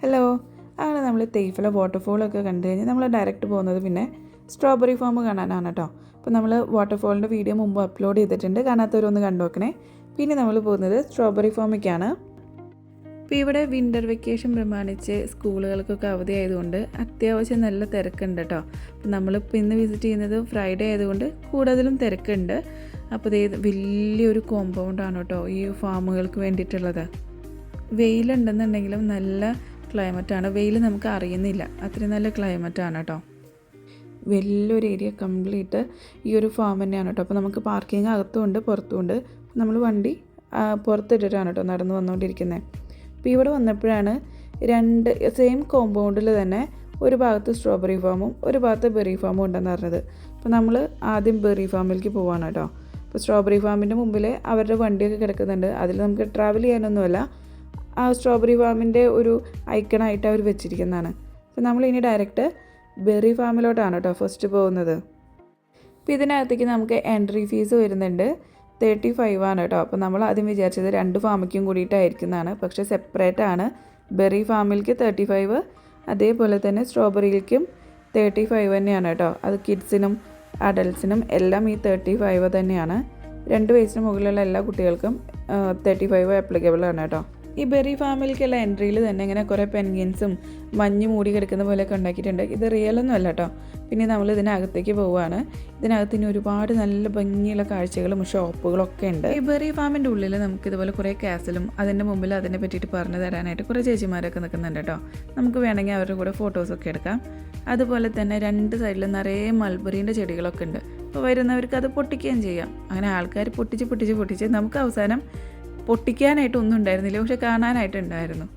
Hello. അങ്ങനെ നമ്മൾ തേയില വാട്ടർഫോളൊക്കെ കണ്ടു കഴിഞ്ഞാൽ നമ്മൾ ഡയറക്റ്റ് പോകുന്നത് പിന്നെ സ്ട്രോബെറി ഫാം കാണാനാണ് കേട്ടോ. അപ്പോൾ നമ്മൾ വാട്ടർഫോളിൻ്റെ വീഡിയോ മുമ്പ് അപ്ലോഡ് ചെയ്തിട്ടുണ്ട്, കാണാത്തവരൊന്ന് കണ്ടു നോക്കണേ. പിന്നെ നമ്മൾ പോകുന്നത് സ്ട്രോബെറി ഫാമിലേക്കാണ്. ഇപ്പോൾ ഇവിടെ വിൻ്റർ വെക്കേഷൻ പ്രമാണിച്ച് സ്കൂളുകൾക്കൊക്കെ അവധി ആയതുകൊണ്ട് അത്യാവശ്യം നല്ല തിരക്കുണ്ട് കേട്ടോ. അപ്പോൾ നമ്മളിപ്പോൾ ഇന്ന് വിസിറ്റ് ചെയ്യുന്നത് ഫ്രൈഡേ ആയതുകൊണ്ട് കൂടുതലും തിരക്കുണ്ട്. അപ്പോൾ ഇത് വലിയൊരു കോമ്പൗണ്ടാണ് കേട്ടോ ഈ ഫാമുകൾക്ക് വേണ്ടിയിട്ടുള്ളത്. വെയിലുണ്ടെന്നുണ്ടെങ്കിലും നല്ല ക്ലൈമറ്റാണ്. വെയിൽ നമുക്ക് അറിയുന്നില്ല, അത്രയും നല്ല ക്ലൈമറ്റാണ് കേട്ടോ. വലിയൊരു ഏരിയ കംപ്ലീറ്റ് ഈ ഒരു ഫാം തന്നെയാണ് കേട്ടോ. അപ്പോൾ നമുക്ക് പാർക്കിംഗ് അകത്തുമുണ്ട് പുറത്തുമുണ്ട്. നമ്മൾ വണ്ടി പുറത്തിട്ടിട്ടാണ് കേട്ടോ നടന്നു വന്നുകൊണ്ടിരിക്കുന്നത്. അപ്പോൾ ഇവിടെ വന്നപ്പോഴാണ് രണ്ട് സെയിം കോമ്പൗണ്ടിൽ തന്നെ ഒരു ഭാഗത്ത് സ്ട്രോബെറി ഫാമും ഒരു ഭാഗത്ത് ബെറി ഫാമും ഉണ്ടെന്ന് പറഞ്ഞത്. അപ്പോൾ നമ്മൾ ആദ്യം ബെറി ഫാമിലേക്ക് പോവാണ് കേട്ടോ. അപ്പോൾ സ്ട്രോബെറി ഫാമിൻ്റെ മുമ്പിൽ അവരുടെ വണ്ടിയൊക്കെ കിടക്കുന്നുണ്ട്. അതിൽ നമുക്ക് ട്രാവൽ ചെയ്യാനൊന്നുമല്ല, ആ സ്ട്രോബെറി ഫാമിൻ്റെ ഒരു ഐക്കണായിട്ട് അവർ വെച്ചിരിക്കുന്നതാണ്. അപ്പോൾ നമ്മളിനി ഡയറക്റ്റ് ബെറി ഫാമിലോട്ടാണ് കേട്ടോ ഫസ്റ്റ് പോകുന്നത്. അപ്പോൾ ഇതിനകത്തേക്ക് നമുക്ക് എൻട്രി ഫീസ് വരുന്നുണ്ട് 35 ആണ് കേട്ടോ. അപ്പോൾ നമ്മൾ ആദ്യം വിചാരിച്ചത് രണ്ട് ഫാമിക്കും കൂടിയിട്ടായിരിക്കുന്നതാണ്, പക്ഷേ സെപ്പറേറ്റ് ആണ്. ബെറി ഫാമിലേക്ക് 35, അതേപോലെ തന്നെ സ്ട്രോബെറിയിലേക്കും 35 തന്നെയാണ് കേട്ടോ. അത് കിഡ്സിനും അഡൽട്ട്സിനും എല്ലാം ഈ 35 തന്നെയാണ്. 2 വയസ്സിന് മുകളിലുള്ള എല്ലാ കുട്ടികൾക്കും 35 ആപ്ലിക്കബിൾ ആണ് കേട്ടോ. ഈ ബെറി ഫാമിലേക്കുള്ള എൻട്രിയിൽ തന്നെ ഇങ്ങനെ കുറേ പെൻഗിൻസും മഞ്ഞ് മൂടി കിടക്കുന്ന പോലെയൊക്കെ ഉണ്ടാക്കിയിട്ടുണ്ട്. ഇത് റിയലൊന്നും അല്ല കേട്ടോ. പിന്നെ നമ്മൾ ഇതിനകത്തേക്ക് പോവുകയാണ്. ഇതിനകത്ത് ഇനി ഒരുപാട് നല്ല ഭംഗിയുള്ള കാഴ്ചകളും ഷോപ്പുകളും ഒക്കെ ഉണ്ട്. ഈ ബെറി ഫാമിൻ്റെ ഉള്ളിൽ നമുക്ക് ഇതുപോലെ കുറേ കാസലും അതിൻ്റെ മുമ്പിൽ അതിനെ പറ്റിയിട്ട് പറഞ്ഞു തരാനായിട്ട് കുറേ ചേച്ചിമാരൊക്കെ നിൽക്കുന്നുണ്ട് കേട്ടോ. നമുക്ക് വേണമെങ്കിൽ അവരുടെ കൂടെ ഫോട്ടോസൊക്കെ എടുക്കാം. അതുപോലെ തന്നെ 2 സൈഡിൽ നിറയെ മൾബറീൻ്റെ ചെടികളൊക്കെ ഉണ്ട്. അപ്പോൾ വരുന്നവർക്ക് അത് പൊട്ടിക്കുകയും ചെയ്യാം. അങ്ങനെ ആൾക്കാർ പൊട്ടിച്ച് നമുക്ക് അവസാനം പൊട്ടിക്കാനായിട്ടൊന്നും ഉണ്ടായിരുന്നില്ല, പക്ഷെ കാണാനായിട്ടുണ്ടായിരുന്നു.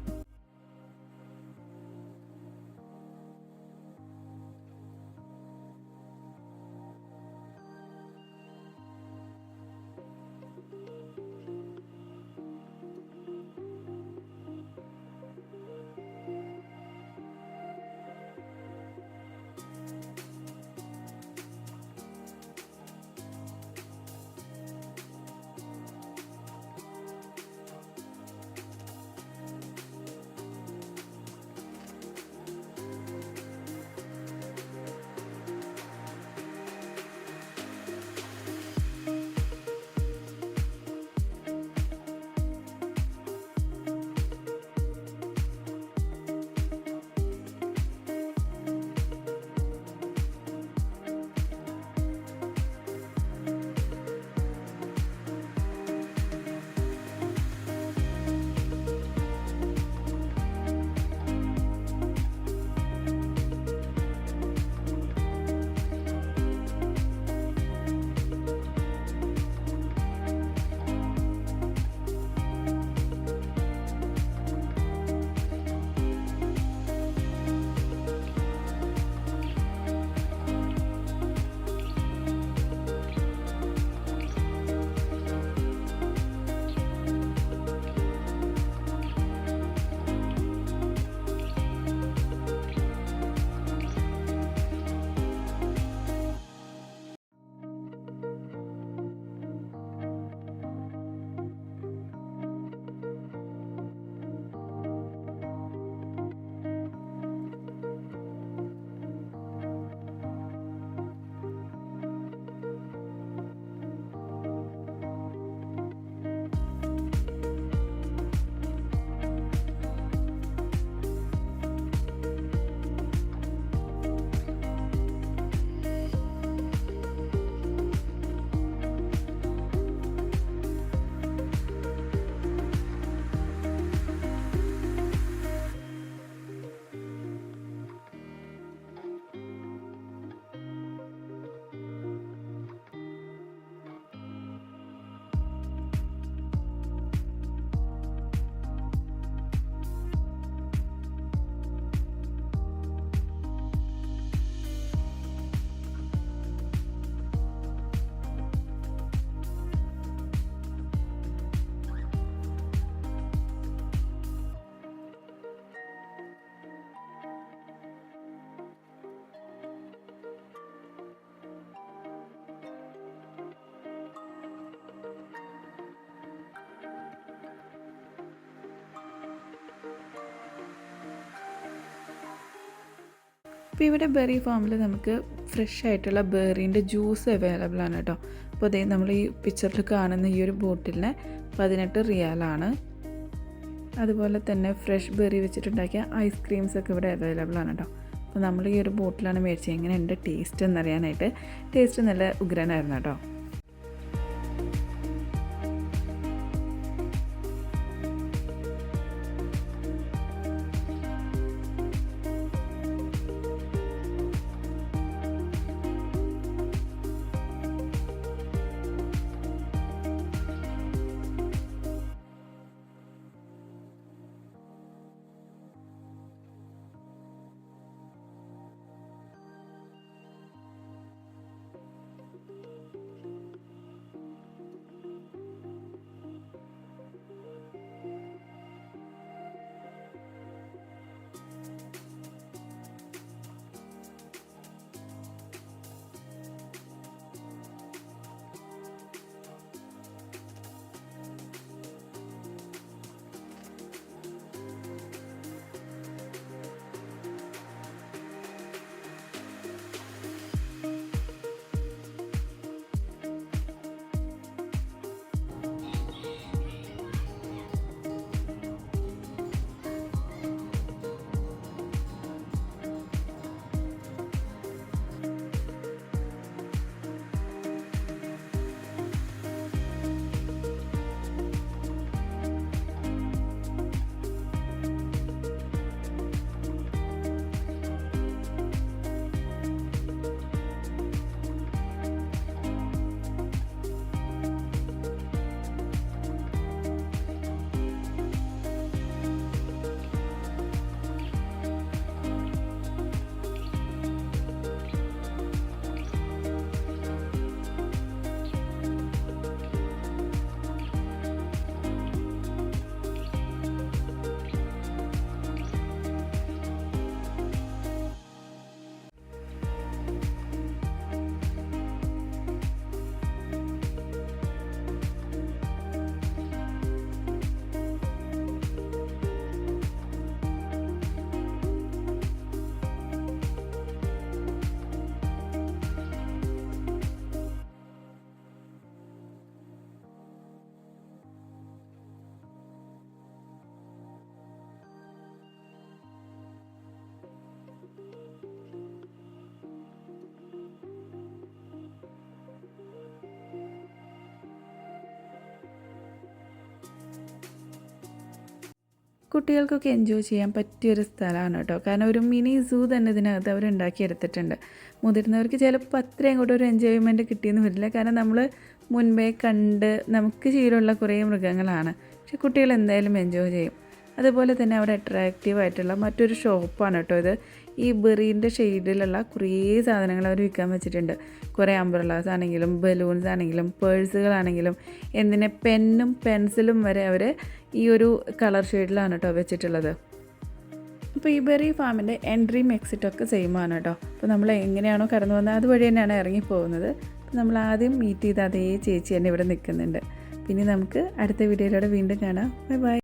അപ്പോൾ ഇവിടെ ബെറി ഫാമിൽ നമുക്ക് ഫ്രഷ് ആയിട്ടുള്ള ബെറീൻ്റെ ജ്യൂസ് അവൈലബിൾ ആണ് കേട്ടോ. അപ്പോൾ അതേ നമ്മൾ ഈ പിക്ചറിൽ കാണുന്ന ഈ ഒരു ബോട്ടിലിന് 18 റിയാലാണ്. അതുപോലെ തന്നെ ഫ്രഷ് ബെറി വെച്ചിട്ടുണ്ടാക്കിയ ഐസ്ക്രീംസൊക്കെ ഇവിടെ അവൈലബിൾ ആണ് കേട്ടോ. അപ്പോൾ നമ്മൾ ഈ ഒരു ബോട്ടിലാണ് മേടിച്ചത്. എങ്ങനെയുണ്ട് ടേസ്റ്റ് എന്നറിയാനായിട്ട്. ടേസ്റ്റ് നല്ല ഉഗ്രനായിരുന്നു കേട്ടോ. കുട്ടികൾക്കൊക്കെ എൻജോയ് ചെയ്യാൻ പറ്റിയൊരു സ്ഥലമാണ് കേട്ടോ. കാരണം ഒരു മിനി സൂ തന്നെ ഇതിനകത്ത് അവർ ഉണ്ടാക്കിയെടുത്തിട്ടുണ്ട്. മുതിർന്നവർക്ക് ചിലപ്പോൾ അത്രയും അങ്ങോട്ട് ഒരു എൻജോയ്മെൻറ്റ് കിട്ടിയെന്ന് വരില്ല. കാരണം നമ്മൾ മുൻപേ കണ്ട് നമുക്ക് ശീലമുള്ള കുറേ മൃഗങ്ങളാണ്. പക്ഷെ കുട്ടികൾ എന്തായാലും എൻജോയ് ചെയ്യും. അതുപോലെ തന്നെ അവിടെ അട്രാക്റ്റീവ് ആയിട്ടുള്ള മറ്റൊരു ഷോപ്പാണ് കേട്ടോ ഇത്. ഈ ബെറീൻ്റെ ഷെയ്ഡിലുള്ള കുറേ സാധനങ്ങൾ അവർ വിൽക്കാൻ വെച്ചിട്ടുണ്ട്. കുറേ അംബ്രല്ലാസ് ആണെങ്കിലും ബലൂൺസ് ആണെങ്കിലും പേഴ്സുകളാണെങ്കിലും എന്തിനെ പെന്നും പെൻസിലും വരെ അവർ ഈ ഒരു കളർ ഷെയ്ഡിലാണ് കേട്ടോ വെച്ചിട്ടുള്ളത്. അപ്പോൾ ഈ ബെറി ഫാമിൻ്റെ എൻട്രിയും എക്സിറ്റൊക്കെ സെയിമാണ് കേട്ടോ. അപ്പോൾ നമ്മൾ എങ്ങനെയാണോ കടന്നു വന്നത് അതുവഴി തന്നെയാണ് ഇറങ്ങിപ്പോകുന്നത്. അപ്പോൾ നമ്മൾ ആദ്യം മീറ്റ് ചെയ്ത അതേ ചേച്ചി തന്നെ ഇവിടെ നിൽക്കുന്നുണ്ട്. പിന്നെ നമുക്ക് അടുത്ത വീഡിയോയിലൂടെ വീണ്ടും കാണാം. Bye bye.